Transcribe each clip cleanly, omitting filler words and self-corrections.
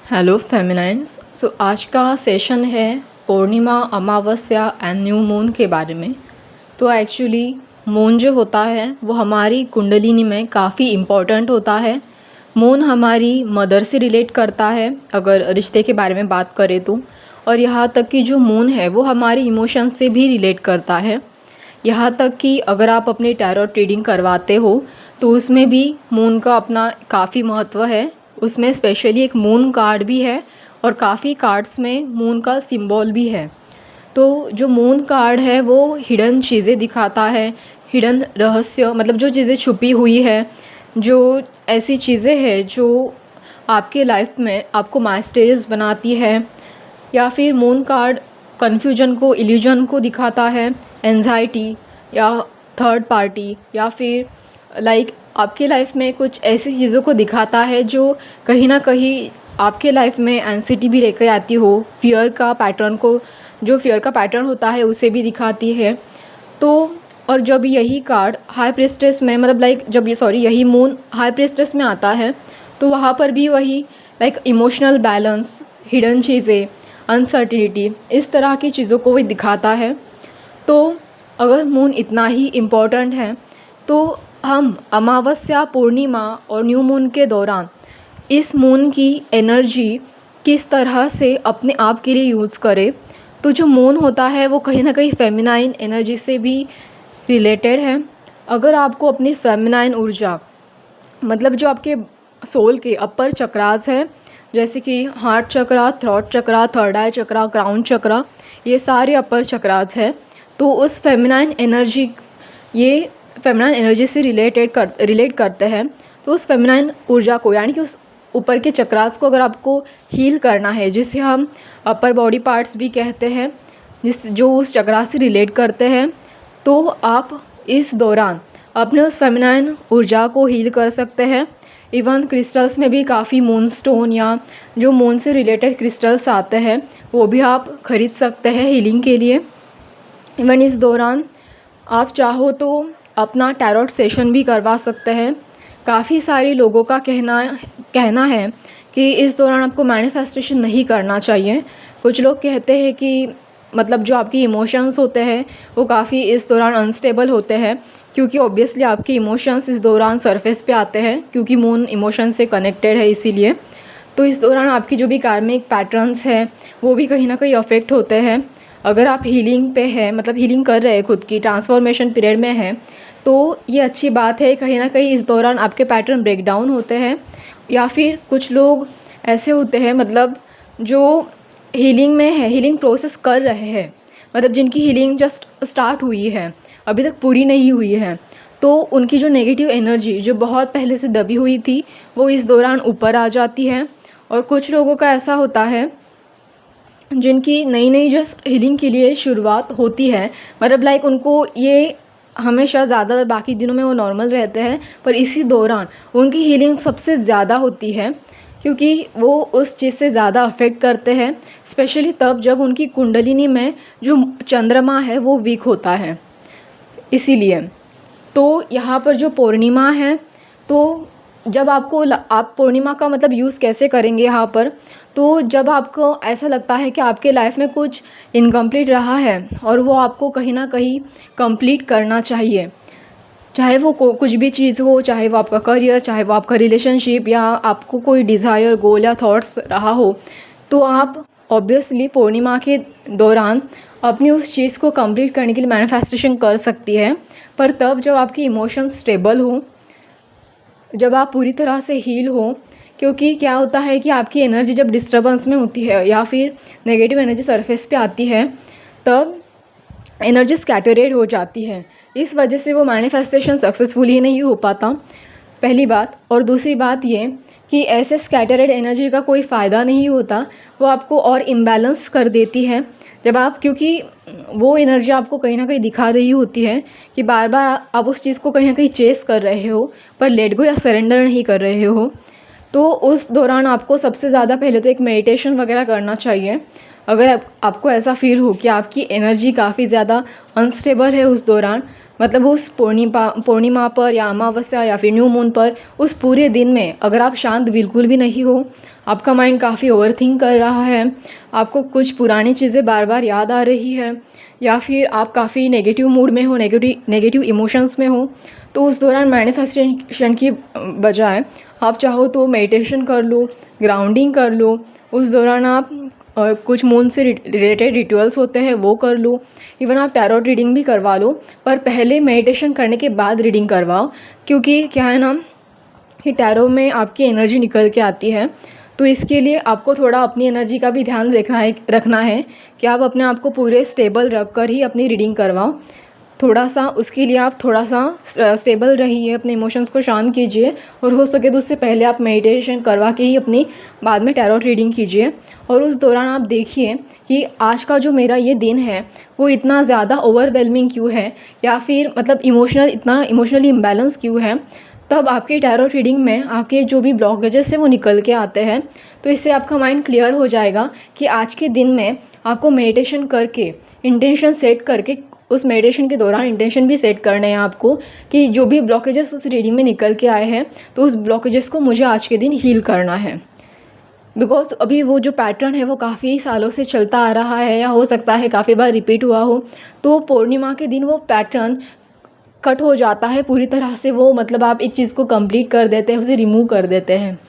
Hello फेमिनाइंस। आज का session है पूर्णिमा, अमावस्या एंड न्यू मून के बारे में। तो एक्चुअली मून जो होता है वो हमारी कुंडलिनी में काफ़ी इम्पॉर्टेंट होता है। मून हमारी मदर से रिलेट करता है अगर रिश्ते के बारे में बात करें तो, और यहाँ तक कि जो मून है वो हमारी इमोशन से भी रिलेट करता है। यहाँ तक कि अगर आप अपनी टैरोट रीडिंग करवाते हो तो उसमें भी मून का अपना काफ़ी महत्व है। उसमें स्पेशली एक मून कार्ड भी है और काफ़ी कार्ड्स में मून का सिंबल भी है। तो जो मून कार्ड है वो हिडन चीज़ें दिखाता है, हिडन रहस्य, मतलब जो चीज़ें छुपी हुई है, जो ऐसी चीज़ें हैं जो आपके लाइफ में आपको माइस्टीरियस बनाती है। या फिर मून कार्ड कन्फ्यूजन को, इल्यूजन को दिखाता है, एंजाइटी या थर्ड पार्टी, या फिर आपके लाइफ में कुछ ऐसी चीज़ों को दिखाता है जो कहीं ना कहीं आपके लाइफ में एंग्जाइटी भी लेकर आती हो, फियर का पैटर्न को, जो फियर का पैटर्न होता है उसे भी दिखाती है। तो और जब यही कार्ड हाई प्रीस्टेस में, मतलब यही मून हाई प्रीस्टेस में आता है तो वहाँ पर भी वही इमोशनल बैलेंस, हिडन चीज़ें, अनसर्टिनिटी, इस तरह की चीज़ों को भी दिखाता है। तो अगर मून इतना ही इम्पोर्टेंट है तो हम अमावस्या, पूर्णिमा और न्यू मून के दौरान इस मून की एनर्जी किस तरह से अपने आप के लिए यूज़ करें। तो जो मून होता है वो कहीं ना कहीं फेमिनाइन एनर्जी से भी रिलेटेड है। अगर आपको अपनी फेमिनाइन ऊर्जा, मतलब जो आपके सोल के अपर चक्रास है, जैसे कि हार्ट चक्रा, थ्रोट चक्रा, थर्ड आई चक्रा, क्राउन चक्रा, ये सारे अपर चक्रास है। तो उस फेमिनाइन एनर्जी से रिलेट करते हैं। तो उस फेमिनाइन ऊर्जा को, यानी कि उस ऊपर के चक्रास को अगर आपको हील करना है, जिसे हम अपर बॉडी पार्ट्स भी कहते हैं, जो उस चक्रास से रिलेट करते हैं, तो आप इस दौरान अपने उस फेमिनाइन ऊर्जा को हील कर सकते हैं। इवन क्रिस्टल्स में भी काफ़ी मून स्टोन या जो मून से रिलेटेड क्रिस्टल्स आते हैं वो भी आप खरीद सकते हैं हीलिंग के लिए। इवन इस दौरान आप चाहो तो अपना टैरोट सेशन भी करवा सकते हैं। काफ़ी सारे लोगों का कहना है कि इस दौरान आपको मैनिफेस्टेशन नहीं करना चाहिए। कुछ लोग कहते हैं कि मतलब जो आपकी इमोशंस होते हैं वो काफ़ी इस दौरान अनस्टेबल होते हैं, क्योंकि ऑब्वियसली आपके इमोशंस इस दौरान सरफेस पे आते हैं, क्योंकि मून इमोशन से कनेक्टेड है इसीलिए। तो इस दौरान आपकी जो भी कार्मिक पैटर्न्स हैं वो भी कहीं ना कहीं अफेक्ट होते हैं। अगर आप हीलिंग पे हैं, मतलब हीलिंग कर रहे हैं, खुद की ट्रांसफॉर्मेशन पीरियड में हैं, तो ये अच्छी बात है। कहीं ना कहीं इस दौरान आपके पैटर्न ब्रेक डाउन होते हैं। या फिर कुछ लोग ऐसे होते हैं, मतलब जो हीलिंग में है, हीलिंग प्रोसेस कर रहे हैं, मतलब जिनकी हीलिंग जस्ट स्टार्ट हुई है, अभी तक पूरी नहीं हुई है, तो उनकी जो नेगेटिव एनर्जी जो बहुत पहले से दबी हुई थी वो इस दौरान ऊपर आ जाती है। और कुछ लोगों का ऐसा होता है जिनकी नई नई जस्ट हीलिंग के लिए शुरुआत होती है, मतलब उनको ये हमेशा ज़्यादा, बाकी दिनों में वो नॉर्मल रहते हैं, पर इसी दौरान उनकी हीलिंग सबसे ज़्यादा होती है, क्योंकि वो उस चीज़ से ज़्यादा अफेक्ट करते हैं। स्पेशली तब जब उनकी कुंडलिनी में जो चंद्रमा है वो वीक होता है। इसीलिए तो यहाँ पर जो पूर्णिमा है, तो जब आप पूर्णिमा का मतलब यूज़ कैसे करेंगे यहाँ पर, तो जब आपको ऐसा लगता है कि आपके लाइफ में कुछ इनकम्प्लीट रहा है और वो आपको कहीं ना कहीं कंप्लीट करना चाहिए, चाहे वो कुछ भी चीज़ हो, चाहे वो आपका करियर, चाहे वो आपका रिलेशनशिप, या आपको कोई डिज़ायर, गोल या थॉट्स रहा हो, तो आप ऑब्वियसली पूर्णिमा के दौरान अपनी उस चीज़ को कंप्लीट करने के लिए मैनिफेस्टेशन कर सकती है। पर तब जब आपकी इमोशंस स्टेबल हो, जब आप पूरी तरह से हील हो, क्योंकि क्या होता है कि आपकी एनर्जी जब डिस्टर्बेंस में होती है या फिर नेगेटिव एनर्जी सरफेस पे आती है, तब एनर्जी स्कैटरेड हो जाती है। इस वजह से वो मैनिफेस्टेशन सक्सेसफुली नहीं हो पाता, पहली बात। और दूसरी बात ये कि ऐसे स्कैटरेड एनर्जी का कोई फ़ायदा नहीं होता, वो आपको और इम्बैलेंस कर देती है। जब आप, क्योंकि वो एनर्जी आपको कहीं ना कहीं दिखा रही होती है कि बार बार आप उस चीज़ को कहीं ना कहीं चेस कर रहे हो, पर लेट गो या सरेंडर नहीं कर रहे हो। तो उस दौरान आपको सबसे ज़्यादा पहले तो एक मेडिटेशन वगैरह करना चाहिए। अगर आपको ऐसा फील हो कि आपकी एनर्जी काफ़ी ज़्यादा अनस्टेबल है उस दौरान, मतलब उस पूर्णिमा पर या अमावस्या या फिर न्यू मून पर उस पूरे दिन में अगर आप शांत बिल्कुल भी नहीं हो, आपका माइंड काफ़ी ओवरथिंक कर रहा है, आपको कुछ पुरानी चीज़ें बार बार याद आ रही है, या फिर आप काफ़ी नेगेटिव मूड में हो, नेगेटिव इमोशंस में हो, तो उस दौरान मैनिफेस्टेशन की बजाय आप चाहो तो मेडिटेशन कर लो, ग्राउंडिंग कर लो। उस दौरान आप कुछ मून से रिलेटेड रिचुअल्स होते हैं वो कर लो, इवन आप टैरोट रीडिंग भी करवा लो, पर पहले मेडिटेशन करने के बाद रीडिंग करवाओ। क्योंकि क्या है ना कि टैरो में आपकी एनर्जी निकल के आती है, तो इसके लिए आपको थोड़ा अपनी एनर्जी का भी ध्यान रखना है कि आप अपने आप को पूरे स्टेबल रख कर ही अपनी रीडिंग करवाओ। थोड़ा सा उसके लिए आप थोड़ा सा स्टेबल रहिए, अपने इमोशंस को शांत कीजिए, और हो सके तो उससे पहले आप मेडिटेशन करवा के ही अपनी बाद में टैरोट रीडिंग कीजिए। और उस दौरान आप देखिए कि आज का जो मेरा ये दिन है वो इतना ज़्यादा ओवरवेलमिंग क्यों है, या फिर मतलब इतना इमोशनली इम्बैलेंस क्यों है। तब आपके टैरोट रीडिंग में आपके जो भी ब्लॉकेजेस हैं वो निकल के आते हैं। तो इससे आपका माइंड क्लियर हो जाएगा कि आज के दिन में आपको मेडिटेशन करके इंटेंशन सेट करके, उस मेडिटेशन के दौरान इंटेंशन भी सेट करने हैं आपको कि जो भी ब्लॉकेजेस उस रीडिंग में निकल के आए हैं तो उस ब्लॉकेजेस को मुझे आज के दिन हील करना है। बिकॉज अभी वो जो पैटर्न है वो काफ़ी सालों से चलता आ रहा है, या हो सकता है काफ़ी बार रिपीट हुआ हो, तो पूर्णिमा के दिन वो पैटर्न कट हो जाता है पूरी तरह से। वो मतलब आप एक चीज़ को कंप्लीट कर देते हैं, उसे रिमूव कर देते हैं।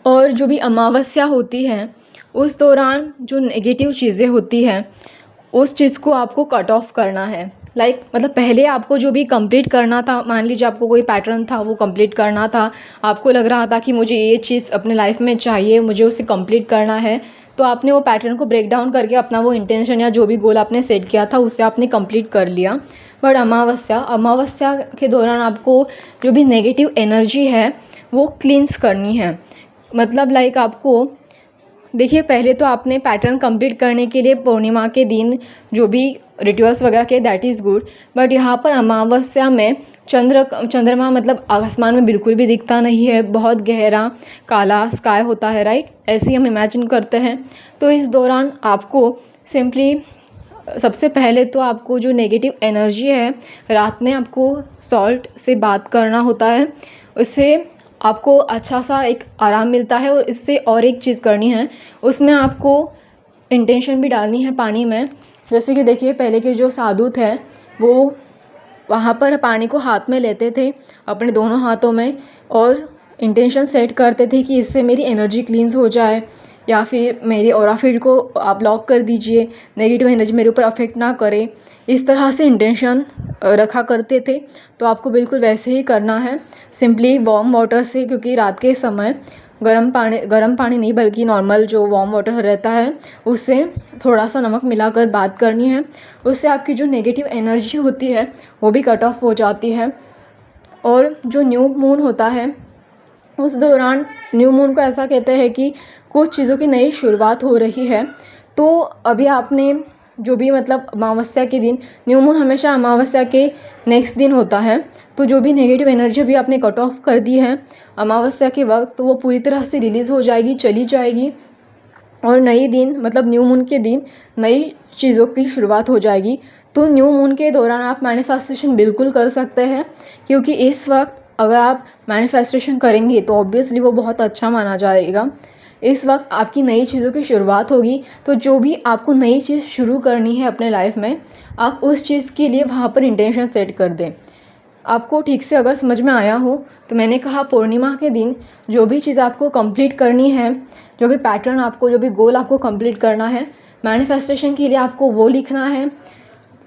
और जो भी अमावस्या होती है उस दौरान जो नेगेटिव चीज़ें होती हैं उस चीज़ को आपको कट ऑफ करना है। मतलब पहले आपको जो भी कंप्लीट करना था, मान लीजिए आपको कोई पैटर्न था वो कंप्लीट करना था, आपको लग रहा था कि मुझे ये चीज़ अपने लाइफ में चाहिए, मुझे उसे कंप्लीट करना है, तो आपने वो पैटर्न को ब्रेक डाउन करके अपना वो इंटेंशन या जो भी गोल आपने सेट किया था उससे आपने कंप्लीट कर लिया। बट अमावस्या के दौरान आपको जो भी नेगेटिव एनर्जी है वो क्लींस करनी है। मतलब आपको देखिए, पहले तो आपने पैटर्न कंप्लीट करने के लिए पूर्णिमा के दिन जो भी रिचुअल्स वगैरह के दैट इज़ गुड, बट यहाँ पर अमावस्या में चंद्रमा मतलब आसमान में बिल्कुल भी दिखता नहीं है, बहुत गहरा काला स्काई होता है, राइट? ऐसे ही हम इमेजिन करते हैं। तो इस दौरान आपको सिंपली सबसे पहले तो आपको जो नेगेटिव एनर्जी है रात में आपको सॉल्ट से बात करना होता है, उससे आपको अच्छा सा एक आराम मिलता है। और इससे और एक चीज़ करनी है, उसमें आपको इंटेंशन भी डालनी है पानी में। जैसे कि देखिए, पहले के जो साधु थे वो वहाँ पर पानी को हाथ में लेते थे अपने दोनों हाथों में, और इंटेंशन सेट करते थे कि इससे मेरी एनर्जी क्लींस हो जाए, या फिर मेरे ऑरा फील्ड को आप लॉक कर दीजिए, नेगेटिव एनर्जी मेरे ऊपर अफेक्ट ना करे। इस तरह से इंटेंशन रखा करते थे। तो आपको बिल्कुल वैसे ही करना है, सिंपली वार्म वाटर से, क्योंकि रात के समय गर्म पानी नहीं बल्कि नॉर्मल जो वार्म वाटर रहता है उससे थोड़ा सा नमक मिलाकर बात करनी है। उससे आपकी जो नेगेटिव एनर्जी होती है वो भी कट ऑफ हो जाती है। और जो न्यू मून होता है उस दौरान, न्यू मून को ऐसा कहते हैं कि कुछ चीज़ों की नई शुरुआत हो रही है। तो अभी आपने जो भी मतलब अमावस्या के दिन, न्यू मून हमेशा अमावस्या के नेक्स्ट दिन होता है, तो जो भी नेगेटिव एनर्जी अभी आपने कट ऑफ कर दी है अमावस्या के वक्त, तो वो पूरी तरह से रिलीज़ हो जाएगी, चली जाएगी। और नई दिन मतलब न्यू मून के दिन नई चीज़ों की शुरुआत हो जाएगी। तो न्यू मून के दौरान आप मैनिफेस्टेशन बिल्कुल कर सकते हैं, क्योंकि इस वक्त अगर आप मैनिफेस्टेशन करेंगे तो ऑब्वियसली वो बहुत अच्छा माना जाएगा। इस वक्त आपकी नई चीज़ों की शुरुआत होगी। तो जो भी आपको नई चीज़ शुरू करनी है अपने लाइफ में, आप उस चीज़ के लिए वहाँ पर इंटेंशन सेट कर दें। आपको ठीक से अगर समझ में आया हो तो मैंने कहा पूर्णिमा के दिन जो भी चीज़ आपको कंप्लीट करनी है, जो भी पैटर्न आपको, जो भी गोल आपको कंप्लीट करना है, मैनिफेस्टेशन के लिए आपको वो लिखना है।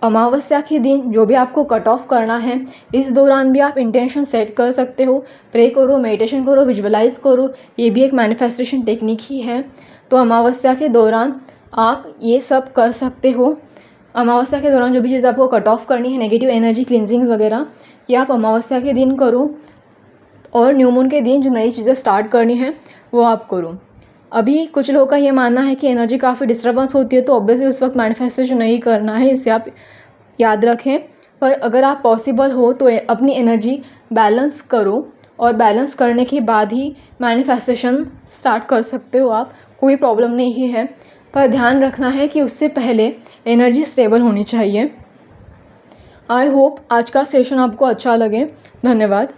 अमावस्या के दिन जो भी आपको कट ऑफ करना है, इस दौरान भी आप इंटेंशन सेट कर सकते हो, प्रे करो, मेडिटेशन करो, विजुअलाइज करो, ये भी एक मैनिफेस्टेशन टेक्निक ही है। तो अमावस्या के दौरान आप ये सब कर सकते हो। अमावस्या के दौरान जो भी चीज़ आपको कट ऑफ करनी है, नेगेटिव एनर्जी क्लिनजिंग वगैरह, ये आप अमावस्या के दिन करो। और न्यू मून के दिन जो नई चीज़ें स्टार्ट करनी है वो आप करो। अभी कुछ लोगों का ये मानना है कि एनर्जी काफ़ी डिस्टर्बेंस होती है, तो ऑब्वियसली उस वक्त मैनिफेस्टेशन नहीं करना है, इसे आप याद रखें। पर अगर आप पॉसिबल हो तो अपनी एनर्जी बैलेंस करो, और बैलेंस करने के बाद ही मैनिफेस्टेशन स्टार्ट कर सकते हो आप, कोई प्रॉब्लम नहीं है। पर ध्यान रखना है कि उससे पहले एनर्जी स्टेबल होनी चाहिए। आई होप आज का सेशन आपको अच्छा लगे। धन्यवाद।